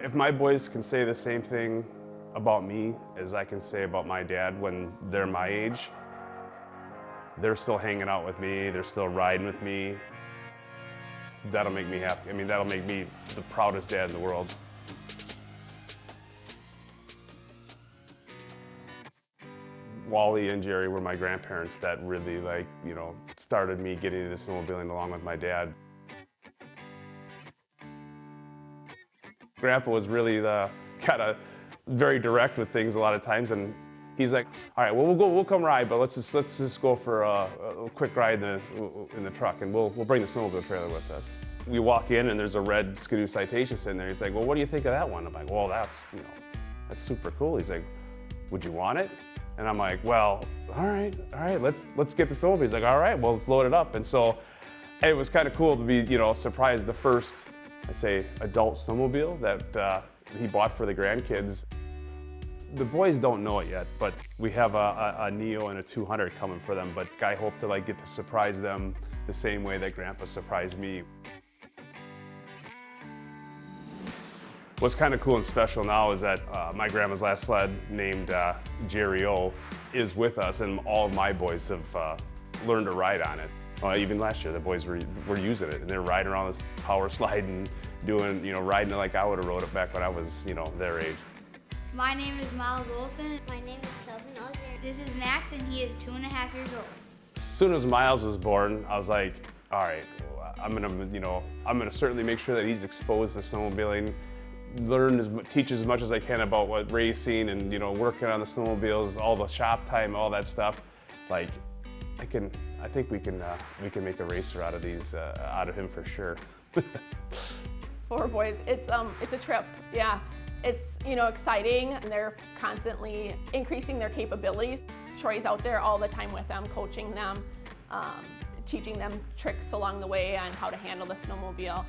If my boys can say the same thing about me as I can say about my dad when they're my age, they're still hanging out with me, they're still riding with me, that'll make me happy. I mean, that'll make me the proudest dad in the world. Wally and Jerry were my grandparents that really, started me getting into snowmobiling along with my dad. Grandpa was really kind of very direct with things a lot of times, and he's like, "All right, well, we'll come ride, but let's just go for a quick ride in the truck, and we'll bring the snowmobile trailer with us." We walk in, and there's a red Skidoo Citation sitting there. He's like, "Well, what do you think of that one?" I'm like, "Well, that's super cool." He's like, "Would you want it?" And I'm like, "Well, all right, let's get the snowmobile." He's like, "All right, well, let's load it up." And so it was kind of cool to be, surprised the first, I say, adult snowmobile that he bought for the grandkids. The boys don't know it yet, but we have a Neo and a 200 coming for them, but I hope to get to surprise them the same way that Grandpa surprised me. What's kind of cool and special now is that my grandma's last sled, named Jerry O, is with us, and all of my boys have learned to ride on it. Even last year, the boys were using it, and they're riding around this power slide and doing, riding it like I would have rode it back when I was, their age. My name is Miles Olson. My name is Kelvin Ozier. This is Max, and he is 2.5 years old. As soon as Miles was born, I was like, all right, I'm gonna certainly make sure that he's exposed to snowmobiling, teach as much as I can about what racing and working on the snowmobiles, all the shop time, all that stuff. I think we can make a racer out of him for sure. 4 boys, it's a trip, yeah. It's exciting, and they're constantly increasing their capabilities. Troy's out there all the time with them, coaching them, teaching them tricks along the way on how to handle the snowmobile.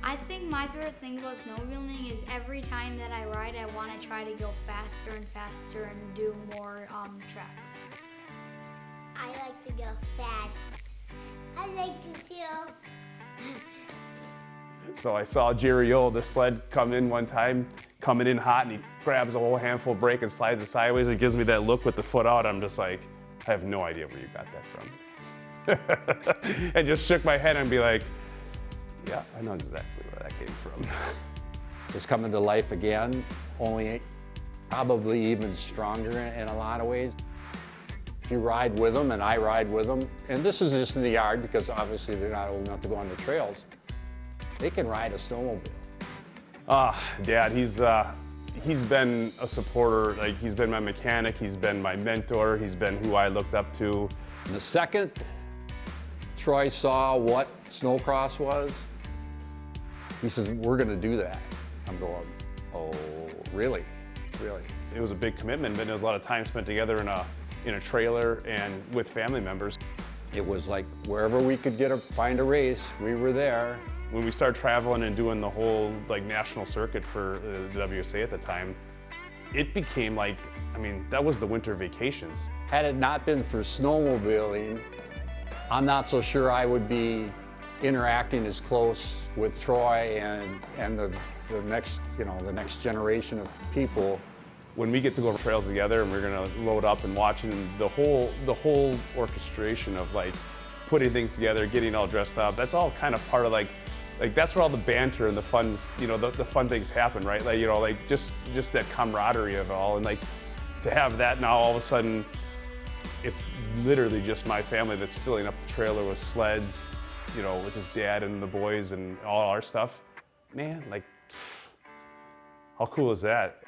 I think my favorite thing about snowmobiling is every time that I ride, I want to try to go faster and faster and do more tracks. I like to go fast. I like to too. So I saw Jerry O, the sled, come in one time, coming in hot, and he grabs a whole handful of brake and slides it sideways and gives me that look with the foot out. I'm just like, I have no idea where you got that from. And just shook my head and be like, yeah, I know exactly where that came from. It's coming to life again, only probably even stronger in a lot of ways. If you ride with them, and I ride with them, and this is just in the yard because obviously they're not old enough to go on the trails, they can ride a snowmobile. Dad, he's been a supporter. He's been my mechanic, he's been my mentor, he's been who I looked up to. And the second Troy saw what snowcross was, he says, "We're gonna do that." I'm going, "Oh, really? Really?" It was a big commitment, but there was a lot of time spent together in a trailer and with family members. It was like wherever we could find a race, we were there. When we started traveling and doing the whole national circuit for the WSA at the time, it became that was the winter vacations. Had it not been for snowmobiling, I'm not so sure I would be interacting as close with Troy and the next generation of people. When we get to go over trails together and we're gonna load up and watching the whole orchestration of putting things together, getting all dressed up, that's all kind of part of that's where all the banter and the fun, the fun things happen, right? Just that camaraderie of it all, and to have that now all of a sudden, it's literally just my family that's filling up the trailer with sleds, with his dad and the boys and all our stuff. Man, how cool is that?